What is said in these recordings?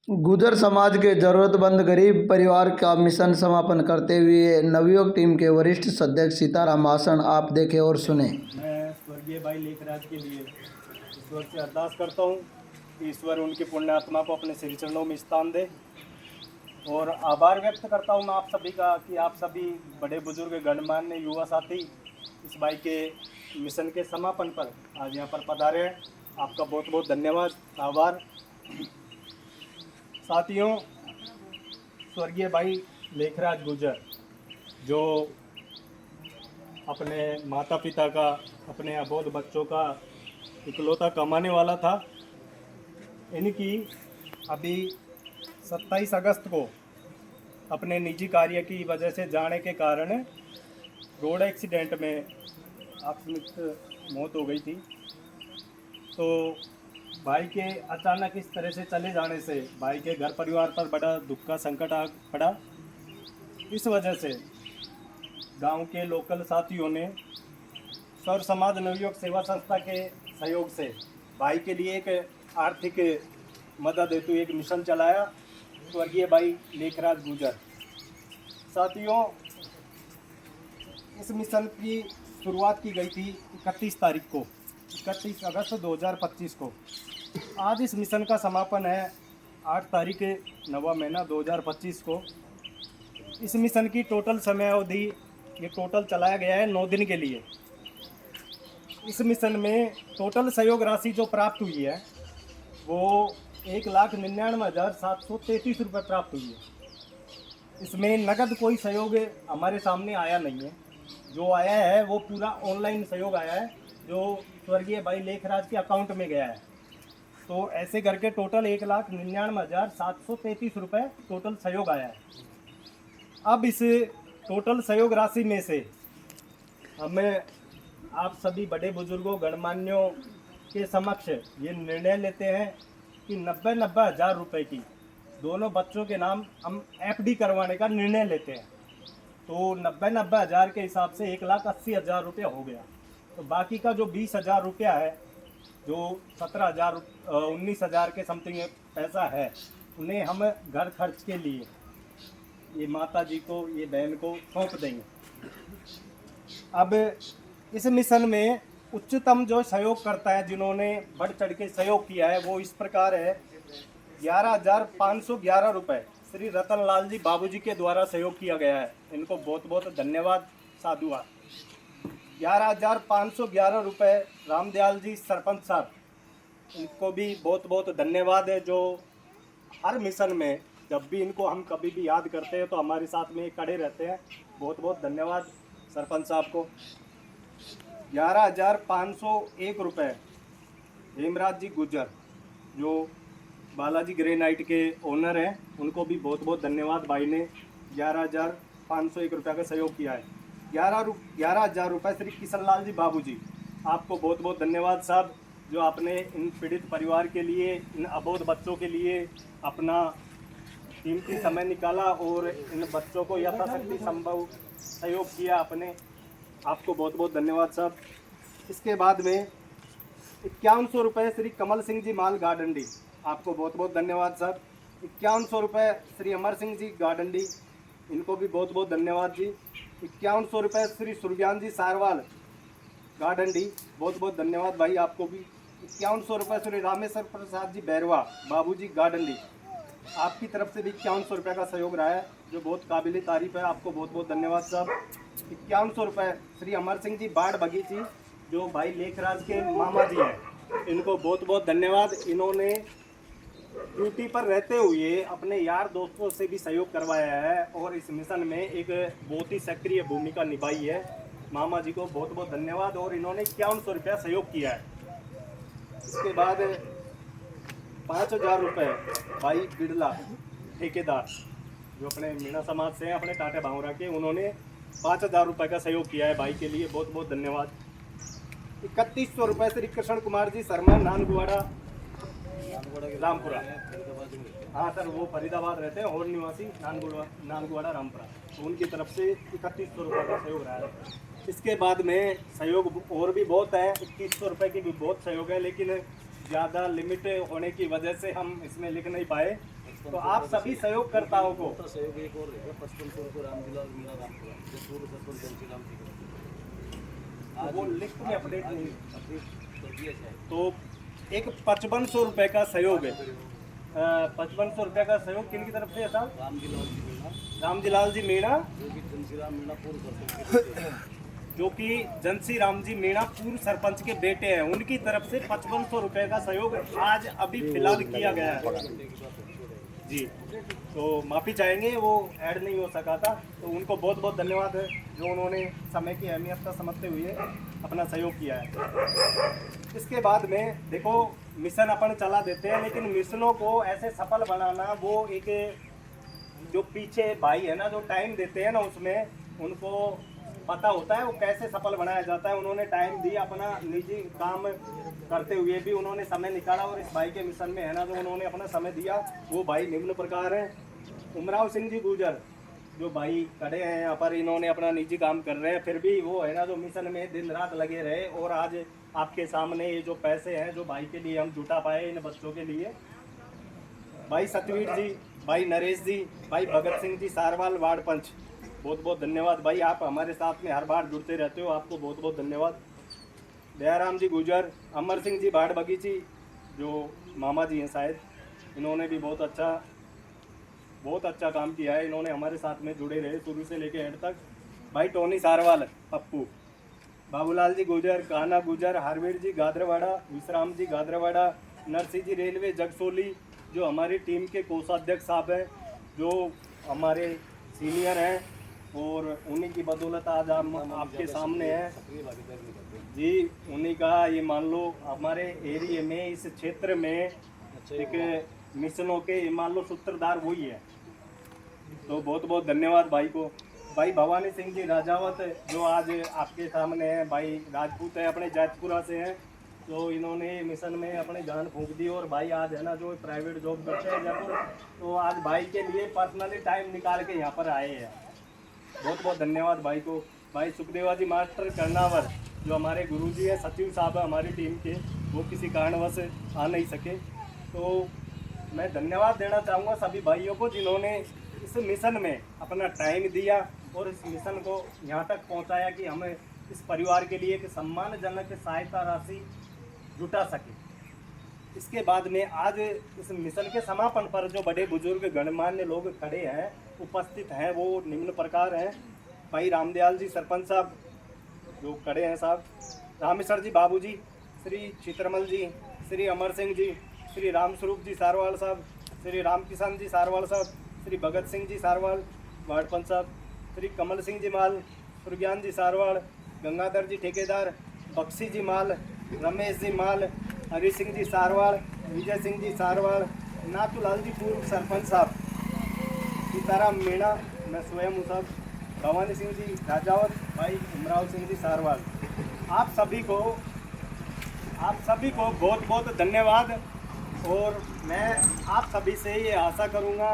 गुर्जर समाज के जरूरतमंद गरीब परिवार का मिशन समापन करते हुए नवयुग टीम के वरिष्ठ सदस्य सीताराम भाषण आप देखें और सुने। मैं स्वर्गीय भाई लेखराज के लिए ईश्वर से अरदास करता हूँ कि ईश्वर उनकी पुण्य आत्मा को अपने श्री चरणों में स्थान दे। और आभार व्यक्त करता हूँ मैं आप सभी का कि आप सभी बड़े बुजुर्ग गणमान्य युवा साथी इस भाई के मिशन के समापन पर आज यहाँ पर पधारे हैं। आपका बहुत बहुत धन्यवाद, आभार। साथियों, स्वर्गीय भाई लेखराज गुर्जर जो अपने माता पिता का, अपने अबोध बच्चों का इकलौता कमाने वाला था, इनकी अभी 27 अगस्त को अपने निजी कार्य की वजह से जाने के कारण रोड एक्सीडेंट में आकस्मिक मौत हो गई थी। तो भाई के अचानक इस तरह से चले जाने से भाई के घर परिवार पर बड़ा दुख का संकट आ पड़ा। इस वजह से गांव के लोकल साथियों ने सौर समाज नवयुग सेवा संस्था के सहयोग से भाई के लिए एक आर्थिक मदद हेतु एक मिशन चलाया, स्वर्गीय भाई लेखराज गुर्जर। साथियों, इस मिशन की शुरुआत की गई थी 31 तारीख को, 31 अगस्त 2025 को। आज इस मिशन का समापन है 8 तारीख 9वां महीना 2025 को। इस मिशन की टोटल समय अवधि ये टोटल चलाया गया है 9 दिन के लिए। इस मिशन में टोटल सहयोग राशि जो प्राप्त हुई है वो 1,99,733 रुपये प्राप्त हुई है। इसमें नगद कोई सहयोग हमारे सामने आया नहीं है। जो आया है वो पूरा ऑनलाइन सहयोग आया है जो स्वर्गीय भाई लेखराज के अकाउंट में गया है। तो ऐसे करके टोटल 1,99,733 रुपये टोटल सहयोग आया है। अब इस टोटल सहयोग राशि में से हमें आप सभी बड़े बुजुर्गों गणमान्यों के समक्ष ये निर्णय लेते हैं कि 90-90 हज़ार रुपये की दोनों बच्चों के नाम हम एफडी करवाने का निर्णय लेते हैं। तो 90-90 हज़ार के हिसाब से 1,80,000 रुपया हो गया। तो बाकी का जो 20,000 रुपया है, जो 19,000 के समथिंग पैसा है, उन्हें हम घर खर्च के लिए ये माता जी को, ये बहन को सौंप देंगे। अब इस मिशन में उच्चतम जो सहयोग करता है, जिन्होंने बढ़ चढ़ के सहयोग किया है, वो इस प्रकार है। 11,511 रुपये श्री रतन लाल जी बाबूजी के द्वारा सहयोग किया गया है। इनको बहुत बहुत धन्यवाद, साधुवाद। 11,511 रुपये रामदयाल जी सरपंच साहब, इनको भी बहुत बहुत धन्यवाद है, जो हर मिशन में जब भी इनको हम कभी भी याद करते हैं तो हमारे साथ में खड़े रहते हैं। बहुत बहुत धन्यवाद सरपंच साहब को। 11,501 रुपये हेमराज जी गुर्जर जो बालाजी ग्रेनाइट के ओनर हैं, उनको भी बहुत बहुत धन्यवाद। भाई ने 11,501 रुपये का सहयोग किया है। 11,000 रुपये श्री किशन लाल जी बाबूजी, आपको बहुत बहुत धन्यवाद साहब, जो आपने इन पीड़ित परिवार के लिए, इन अबोध बच्चों के लिए अपना कीमती समय निकाला और इन बच्चों को यथाशक्ति संभव सहयोग किया आपने। आपको बहुत बहुत धन्यवाद साहब। इसके बाद में 5100 रुपये श्री कमल सिंह जी माल गार्डनडी, आपको बहुत बहुत धन्यवाद साहब। 5100 रुपये श्री अमर सिंह जी गार्डनडी, इनको भी बहुत बहुत धन्यवाद जी। 5100 रुपये श्री सुरज्ञान जी सारवाल गार्डनडी, बहुत बहुत धन्यवाद भाई आपको भी। 5100 रुपये श्री रामेश्वर प्रसाद जी बैरवा बाबूजी गार्डनडी, आपकी तरफ से भी 5100 रुपये का सहयोग रहा है, जो बहुत काबिल तारीफ है। आपको बहुत बहुत धन्यवाद साहब। 5100 रुपये श्री अमर सिंह जी बाढ़ बगीची, जो भाई लेखराज के मामा जी हैं, इनको बहुत बहुत धन्यवाद। इन्होंने ड्यूटी पर रहते हुए अपने यार दोस्तों से भी सहयोग करवाया है और इस मिशन में एक बहुत ही सक्रिय भूमिका निभाई है। मामा जी को बहुत बहुत धन्यवाद और इन्होंने 5100 रुपया सहयोग किया है। इसके बाद 5,000 रुपये भाई बिड़ला ठेकेदार, जो अपने मीणा समाज से हैं, अपने टाटा भावरा के, उन्होंने 5,000 रुपये का सहयोग किया है भाई के लिए, बहुत बहुत धन्यवाद। 3,100 रुपये श्री कृष्ण कुमार जी शर्मा नानगुवाड़ा रामपुरा, हाँ सर, वो फरीदाबाद रहते हैं और निवासी नानगुवाड़ा रामपुरा, तो उनकी तरफ से 3,100 रुपये का सहयोग रहा है। इसके बाद में सहयोग और भी बहुत है, 2,100 रुपये की भी बहुत सहयोग है, लेकिन ज़्यादा लिमिट होने की वजह से हम इसमें लिख नहीं पाए। तो आप सभी सहयोगकर्ताओं को सहयोग एक और रहेगा 5500 को रामदिलाल मीणा रामपुरा जो पूर्व सरपंच जंसी राम जी का वो लिस्ट में अपडेट नहीं अपडेट कर दिया जाए। तो एक 5500 रुपये का सहयोग है। 5500 रुपये का सहयोग किन की तरफ से है साहब? रामदिलाल जी मीणा रामदिलाल जी मीणा, जो कि जंसी राम मीणा पूर्व सरपंच जो कि जंसी राम जी मीणा पूर्व सरपंच के बेटे हैं, उनकी तरफ से 5500 रुपये का सहयोग आज अभी फिलहाल किया गया है जी। तो माफ़ी चाहेंगे, वो ऐड नहीं हो सका था, तो उनको बहुत बहुत धन्यवाद है जो उन्होंने समय की अहमियत का समझते हुए अपना सहयोग किया है। इसके बाद में देखो मिशन अपन चला देते हैं, लेकिन मिशनों को ऐसे सफल बनाना, वो एक जो पीछे भाई है ना जो टाइम देते हैं ना, उसमें उनको पता होता है वो कैसे सफल बनाया जाता है। उन्होंने टाइम दिया, अपना निजी काम करते हुए भी उन्होंने समय निकाला, और इस भाई के मिशन में है ना जो उन्होंने अपना समय दिया, वो भाई निम्न प्रकार हैं। उमराव सिंह जी गुजर जो भाई खड़े हैं यहाँ पर, इन्होंने अपना निजी काम कर रहे हैं, फिर भी वो है ना जो मिशन में दिन रात लगे रहे, और आज आपके सामने ये जो पैसे हैं जो भाई के लिए हम जुटा पाए इन बच्चों के लिए। भाई सतवीर जी, भाई नरेश जी, भाई भगत सिंह जी सारवाल वार्ड पंच, बहुत बहुत धन्यवाद भाई, आप हमारे साथ में हर बार जुड़ते रहते हो, आपको बहुत बहुत धन्यवाद। दयाराम जी गुजर, अमर सिंह जी बाड़ बगीची जो मामा जी हैं शायद, इन्होंने भी बहुत अच्छा काम किया है, इन्होंने हमारे साथ में जुड़े रहे शुरू से लेकर एंड तक। भाई टोनी सारवाल पप्पू, बाबूलाल जी गुजर, कान्हा गुजर, हरवीर जी गादरवाड़ा, विश्राम जी गादरवाड़ा, नरसिंह जी रेलवे जगसोली जो हमारी टीम के कोषाध्यक्ष साहब हैं, जो हमारे सीनियर हैं, और उन्हीं की बदौलत आज हम आपके सामने हैं जी। उन्हीं का ये मान लो हमारे एरिया में, इस क्षेत्र में एक मिशनों के मान लो सूत्रधार वही है, तो बहुत बहुत धन्यवाद भाई को। भाई भवानी सिंह जी राजावत जो आज आपके सामने हैं, भाई राजपूत है, अपने जैतपुरा से हैं, तो इन्होंने मिशन में अपनी जान फूंक दी, और भाई आज है ना जो प्राइवेट जॉब करते हैं जयपुर, तो आज भाई के लिए पर्सनली टाइम निकाल के यहाँ पर आए हैं, बहुत बहुत धन्यवाद भाई को। भाई सुखदेवा जी मास्टर कर्नावर जो हमारे गुरुजी हैं, सचिव साहब है हमारी टीम के, वो किसी कारणवश आ नहीं सके, तो मैं धन्यवाद देना चाहूँगा सभी भाइयों को जिन्होंने इस मिशन में अपना टाइम दिया और इस मिशन को यहाँ तक पहुँचाया कि हमें इस परिवार के लिए एक सम्मानजनक सहायता राशि जुटा सके। इसके बाद में आज इस मिशन के समापन पर जो बड़े बुजुर्ग गणमान्य लोग खड़े हैं, उपस्थित हैं, वो निम्न प्रकार हैं। भाई रामदयाल जी सरपंच साहब जो खड़े हैं साहब, रामेश्वर जी बाबूजी, श्री चित्रमल जी, श्री अमर सिंह जी, श्री रामस्वरूप जी सारवाल साहब, श्री रामकिशन जी सारवाल साहब, श्री भगत सिंह जी सारवाल वार्ड पंच साहब, श्री कमल सिंह जी माल, सुरज्ञान जी सारवाल, गंगाधर जी ठेकेदार, बख्शी जी माल, रमेश जी माल, हरी सिंह जी सारवाल, विजय सिंह जी सारवाल, नाथूलाल जी पूर्व सरपंच साहब, सीताराम मीणा, मैं स्वयं हूँ साहब, भवानी सिंह जी राजावत, भाई उमराव सिंह जी सारवाल, आप सभी को बहुत बहुत धन्यवाद। और मैं आप सभी से ये आशा करूँगा,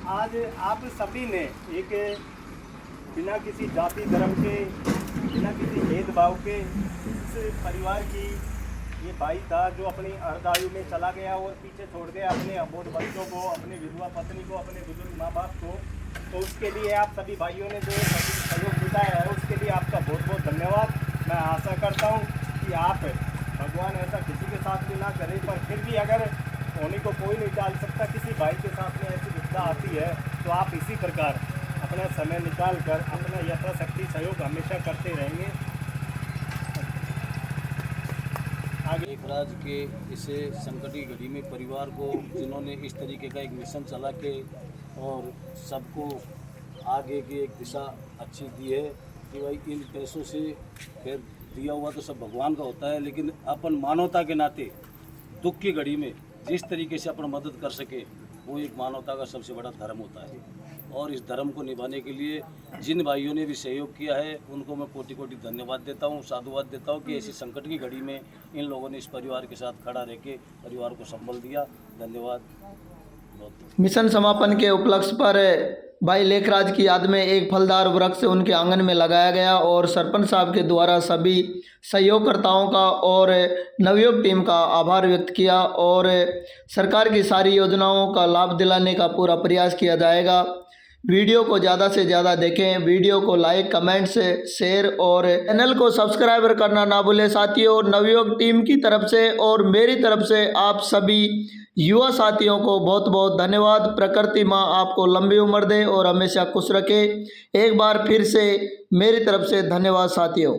आज आप सभी ने एक बिना किसी जाति धर्म के, बिना किसी भेदभाव के इस परिवार की, ये भाई था जो अपनी अर्धायु में चला गया और पीछे छोड़ गया अपने अबोध बच्चों को, अपने विधवा पत्नी को, अपने बुजुर्ग माँ बाप को, तो उसके लिए आप सभी भाइयों ने जो सहयोग जुटाया है उसके लिए आपका बहुत बहुत धन्यवाद। मैं आशा करता हूँ कि आप, भगवान ऐसा किसी के साथ भी ना करे, पर फिर भी अगर होने को कोई नहीं डाल सकता, किसी भाई के साथ में ऐसी विपदा आती है, तो आप इसी प्रकार अपना समय निकाल कर अपना यथाशक्ति सहयोग हमेशा करते रहेंगे। आगे एक राज्य के इसे संकट की घड़ी में परिवार को जिन्होंने इस तरीके का एक मिशन चला के और सबको आगे की एक दिशा अच्छी दी है कि भाई इन पैसों से फिर दिया हुआ तो सब भगवान का होता है, लेकिन अपन मानवता के नाते दुख की घड़ी में जिस तरीके से अपन मदद कर सके वो एक मानवता का सबसे बड़ा धर्म होता है। और इस धर्म को निभाने के लिए जिन भाइयों ने भी सहयोग किया है उनको मैं कोटि कोटि धन्यवाद देता हूँ, साधुवाद देता हूँ कि ऐसी संकट की घड़ी में इन लोगों ने इस परिवार के साथ खड़ा रह के परिवार को संबल दिया। धन्यवाद बहुत। मिशन समापन के उपलक्ष्य पर भाई लेखराज की याद में एक फलदार वृक्ष उनके आंगन में लगाया गया और सरपंच साहब के द्वारा सभी सहयोगकर्ताओं का और नवयुग टीम का आभार व्यक्त किया और सरकार की सारी योजनाओं का लाभ दिलाने का पूरा प्रयास किया जाएगा। वीडियो को ज़्यादा से ज़्यादा देखें, वीडियो को लाइक, कमेंट से शेयर और चैनल को सब्सक्राइब करना ना भूलें साथियों। नवयुग टीम की तरफ से और मेरी तरफ से आप सभी युवा साथियों को बहुत बहुत धन्यवाद। प्रकृति माँ आपको लंबी उम्र दे और हमेशा खुश रखे। एक बार फिर से मेरी तरफ से धन्यवाद साथियों।